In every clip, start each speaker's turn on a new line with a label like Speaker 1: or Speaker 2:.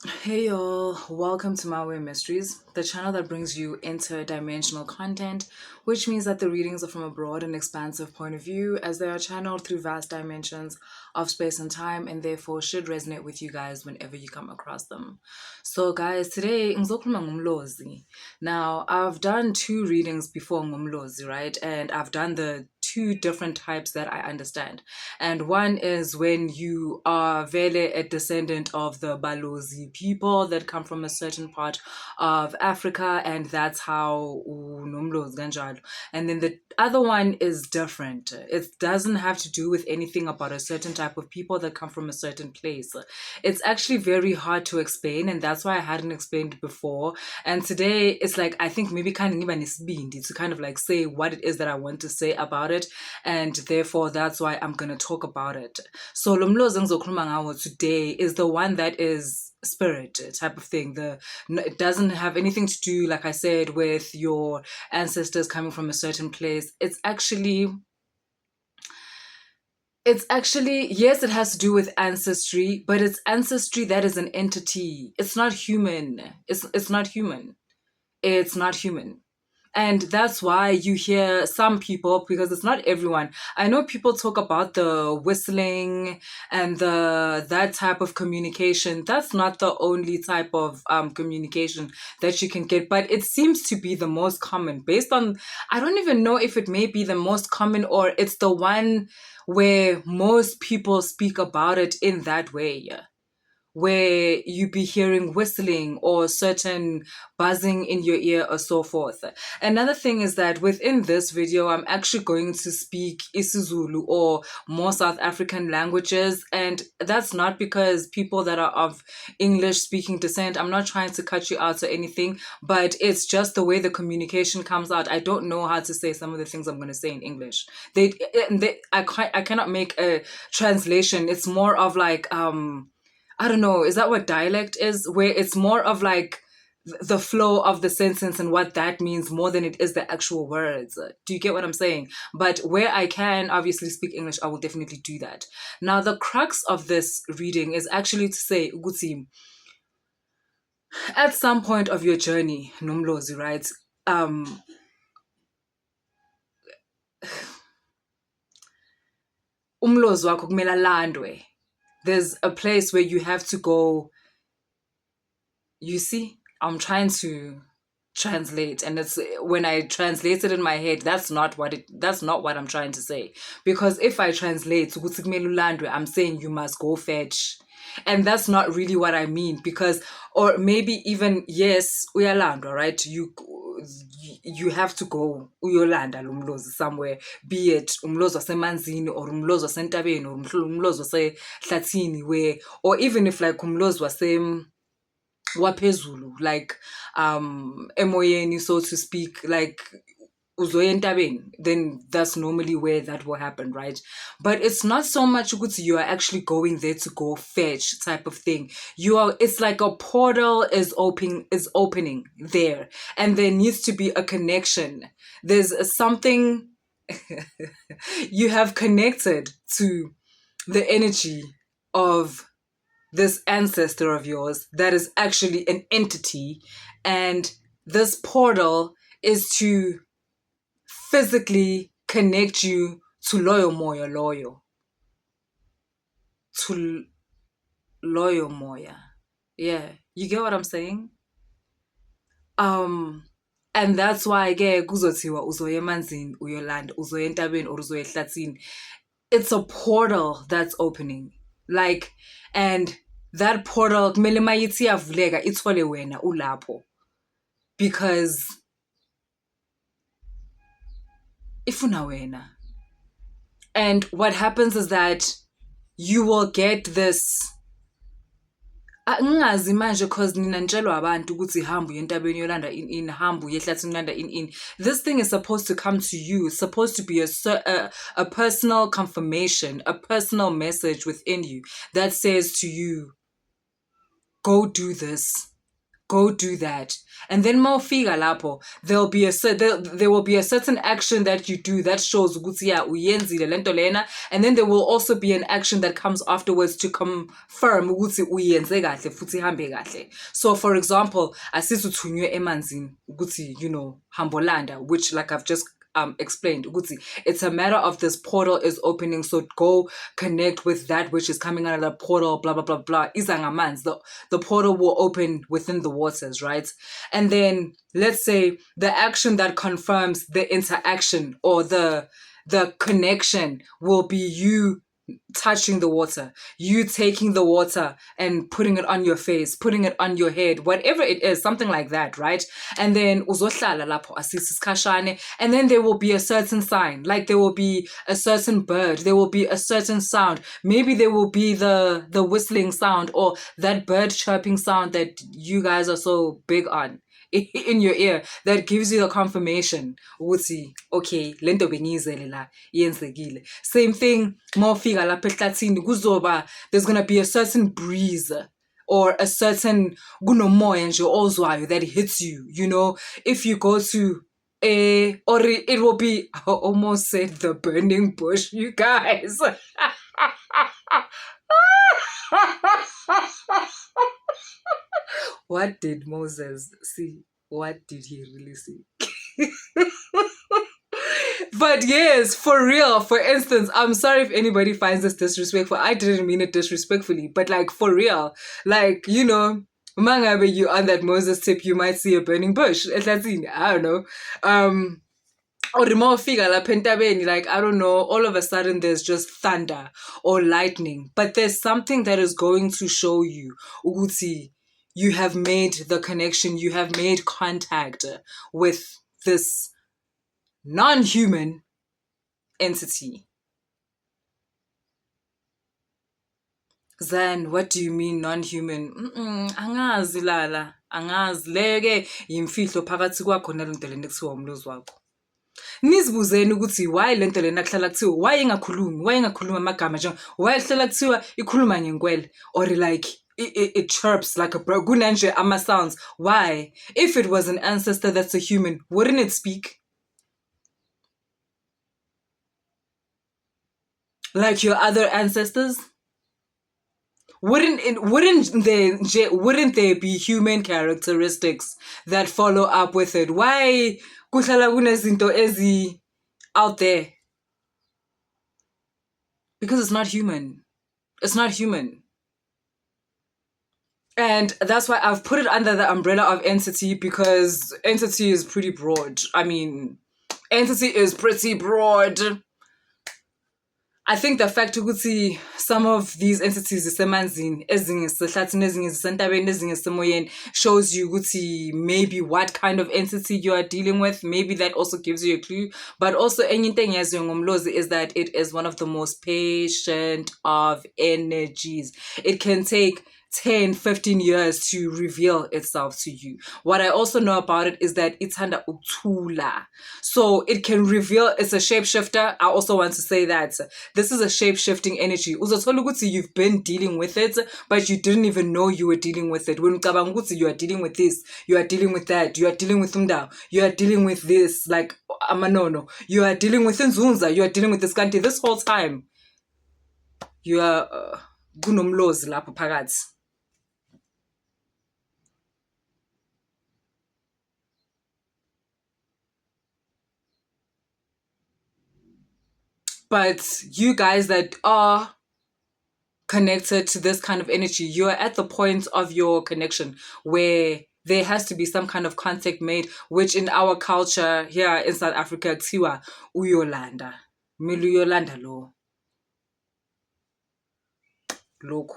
Speaker 1: Hey y'all, welcome to My Way Mysteries, the channel that brings you interdimensional content, which means that the readings are from a broad and expansive point of view as they are channeled through vast dimensions of space and time and therefore should resonate with you guys whenever you come across them. So guys, today ngizokhuluma ngomlozi. Now, I've done two readings before ngomlozi, right? And I've done the two different types that I understand. And one is when you are very a descendant of the Balozi people that come from a certain part of Africa, and that's how unomlozi kanjalo. And then the other one is different. It doesn't have to do with anything about a certain type of people that come from a certain place. It's actually very hard to explain, and that's why I hadn't explained before. And today it's like I think maybe kind of to kind of like say what it is that I want to say about it, and therefore that's why I'm gonna talk about it. So lo mlozi engizokhuluma ngawo today is the one that is spirit type of thing. It doesn't have anything to do, like I said, with your ancestors coming from a certain place. It's actually yes, it has to do with ancestry, but it's ancestry that is an entity. It's not human. It's not human. It's not human. And that's why you hear some people, because it's not everyone. I know people talk about the whistling and that type of communication. That's not the only type of communication that you can get, but it seems to be the most common based on, I don't even know if it may be the most common or it's the one where most people speak about it in that way, where you be hearing whistling or certain buzzing in your ear or so forth. Another thing is that within this video, I'm actually going to speak isiZulu or more South African languages. And that's not because people that are of English speaking descent, I'm not trying to cut you out or anything, but it's just the way the communication comes out. I don't know how to say some of the things I'm going to say in English. I cannot make a translation. It's more of like, I don't know, is that what dialect is? Where it's more of like the flow of the sentence and what that means more than it is the actual words. Do you get what I'm saying? But where I can obviously speak English, I will definitely do that. Now, the crux of this reading is actually to say, Uguti, at some point of your journey, Nomlozi, right? Umlozi wakho kumele alandwe. There's a place where you have to go. You see, I'm trying to translate, and it's when I translate it in my head, that's not what I'm trying to say. Because if I translate ukuthi kumele ulandwe, I'm saying you must go fetch. And that's not really what I mean, because, or maybe even, yes, uyalandwa, right? You have to go uyolanda lo mlozi somewhere, be it umlozi wasemanzini or umlozi wasentabeni or umlozi wasehlathini, where, or even if like umlozi waphezulu, like emoyeni, so to speak, like uzoya entabeni, then that's normally where that will happen, right? But it's not so much you are actually going there to go fetch type of thing. It's like a portal is opening there, and there needs to be a connection. There's something you have connected to the energy of this ancestor of yours that is actually an entity, and this portal is to physically connect you to loyo to loyo moya. Yeah, you get what I'm saying? And that's why ke kuzothiwa uzoya emanzini uyolanda, uzoya entabeni or uzoya ehlathini. It's a portal that's opening, like, and that portal kumele mayithi iyavuleka ithole wena ulapho, because ifuna wena. And what happens is that you will get this, ngingazi manje cause nina nitshelwa abantu ukuthi hamba uye entabeni yolanda in, hamba uye ehlathini yolanda in. This thing is supposed to come to you. It's supposed to be a personal confirmation, a personal message within you that says to you, go do this, go do that. And then mawufika lapho, there will be a certain action that you do that shows ukuthi yeah uyenzile lento lena, and then there will also be an action that comes afterwards to confirm ukuthi uyenze kahle futhi ihambe kahle. So for example, asizuthunywe emanzini ukuthi hambolanda, which like I've just explained ukuthi it's a matter of this portal is opening, so go connect with that which is coming out of the portal, blah blah blah blah. The portal will open within the waters, right? And then let's say the action that confirms the interaction or the connection will be you touching the water, you taking the water and putting it on your face, putting it on your head, whatever it is, something like that, right? And then uzohlala lapho asisiskashane, and then there will be a certain sign, like there will be a certain bird, there will be a certain sound, maybe there will be the whistling sound or that bird chirping sound that you guys are so big on in your ear, that gives you the confirmation ukuthi okay lento bengiyizele la yenzekile. Same thing mawufika lapha ehlathini kuzoba there's gonna be a certain breeze or a certain kunomoya nje ozwayo that hits you, if you go to or it will be, I almost said the burning bush, you guys. What did Moses see? What did he really see? But yes, for real, for instance, I'm sorry if anybody finds this disrespectful. I didn't mean it disrespectfully, but like for real, like, mangabe you on that Moses tip, you might see a burning bush. I don't know. Or like, I don't know, all of a sudden there's just thunder or lightning. But there's something that is going to show you, Uguti, you have made the connection, you have made contact with this non-human entity. Zanne, what do you mean non-human? Angazi lala, angazi leke yimfihlo phakathi kwakho nalento lena kuthiwa umlozi wakho. Nizibuzeni ukuthi why lento lena kuhlala kuthiwa why ingakhuluma amagama nje, why kuhlala kuthiwa ikhuluma ngenkwele, or like it chirps like a bird, kunanje ama sounds. Why? If it was an ancestor that's a human, wouldn't it speak? Like your other ancestors? Wouldn't there be human characteristics that follow up with it? Why kuhlala kunezinto ezi out there? Because it's not human. It's not human. And that's why I've put it under the umbrella of entity, because entity is pretty broad. I mean, entity is pretty broad. I think the fact ukuthi some of these entities isemanzini, ezinye zisehlathini, ezinye zisentabeni, ezinye zisemoyeni, shows you ukuthi maybe what kind of entity you are dealing with. Maybe that also gives you a clue. But also enye into engiyaziyo ngomlozi is that it is one of the most patient of energies. It can take 10, 15 years to reveal itself to you. What I also know about it is that it's under utula. So it can reveal, it's a shapeshifter. I also want to say that this is a shape-shifting energy. Uzothola ukuthi you've been dealing with it, but you didn't even know you were dealing with it. When you are dealing with this, you are dealing with that, you are dealing with umda, you are dealing with this, like amanono, you are dealing with Nzunza, you are dealing with this country. This whole time, you are kunomlozi lapho phakathi. But you guys that are connected to this kind of energy, you're at the point of your connection where there has to be some kind of contact made, which in our culture here in South Africa, kuthiwa uyolanda. Mele uyolanda lo. Lokhu.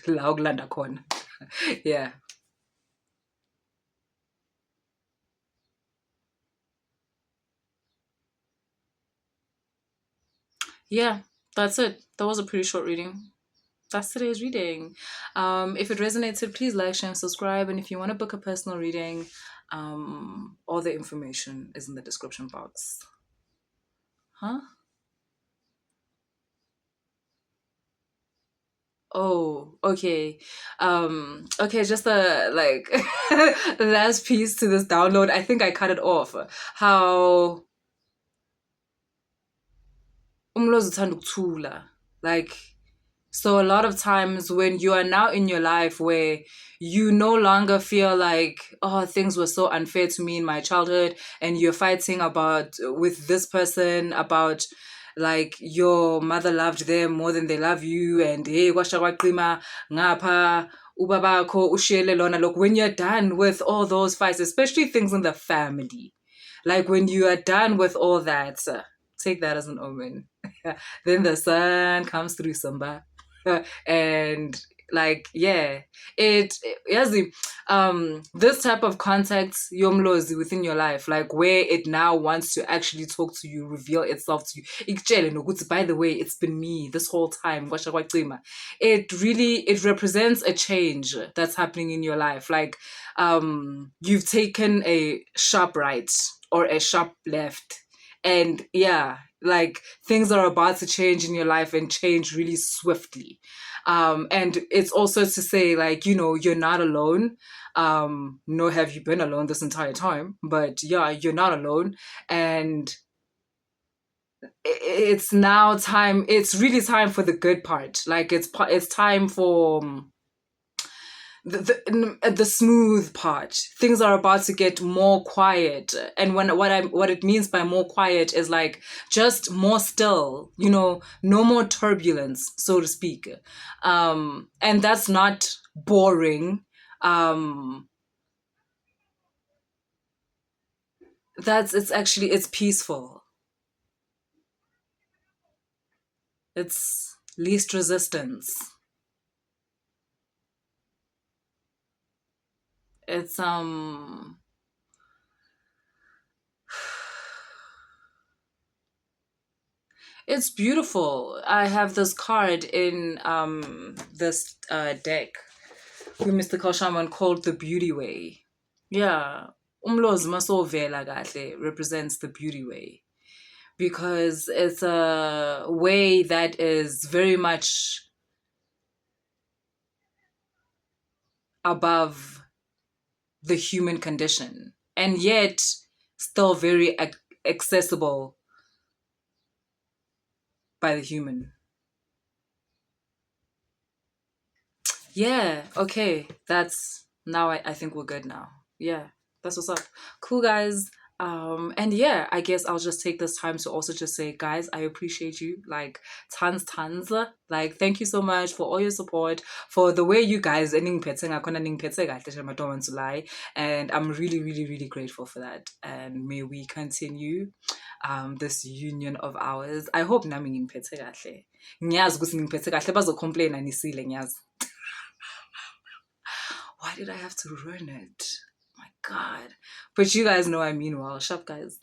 Speaker 1: La ukulanda khona. Yeah. Yeah, that's it. That was a pretty short reading. That's today's reading. If it resonated, please like, share, and subscribe. And if you want to book a personal reading, all the information is in the description box. Huh? Oh, okay. Okay, just a like last piece to this download. I think I cut it off. How umlozi uthanda ukuthula. Like, so a lot of times when you are now in your life where you no longer feel like, oh, things were so unfair to me in my childhood, and you're fighting about with this person about like your mother loved them more than they love you, and hey, kwasha kwaqima ngapha ubabakho ushiyele lona. Look, when you're done with all those fights, especially things in the family, like when you are done with all that, take that as an omen. Then the sun comes through Samba. And like, yeah, it yazi, this type of contact yomlozi within your life, like where it now wants to actually talk to you, reveal itself to you. Ikutshele nokuthi, by the way, it's been me this whole time. It represents a change that's happening in your life. Like, you've taken a sharp right or a sharp left, and yeah, like things are about to change in your life and change really swiftly. And it's also to say, like, you're not alone. Nor have you been alone this entire time, but yeah, you're not alone. And it's now time, it's really time for the good part. Like, it's time for the smooth part. Things are about to get more quiet, and what it means by more quiet is like just more still. No more turbulence, so to speak. And that's not boring. It's peaceful. It's least resistance. It's It's beautiful. I have this card in this deck with Mr. Shaman called the Beauty Way. Yeah. Umlozi masovela kahle represents the beauty way, because it's a way that is very much above the human condition, and yet still very accessible by the human. Yeah, okay. That's now I think we're good now. Yeah, that's what's up. Cool, guys. And yeah, I guess I'll just take this time to also just say, guys, I appreciate you like tons. Like, thank you so much for all your support, for the way you guys and I'm really, really, really grateful for that. And may we continue this union of ours. I hope nami ngingiphethe kahle. Ngiyazi ukuthi ngingiphethe kahle, bazocomplaina nisile ngiyazi. Why did I have to ruin it? My God. But you guys know I mean well. Shut up, guys.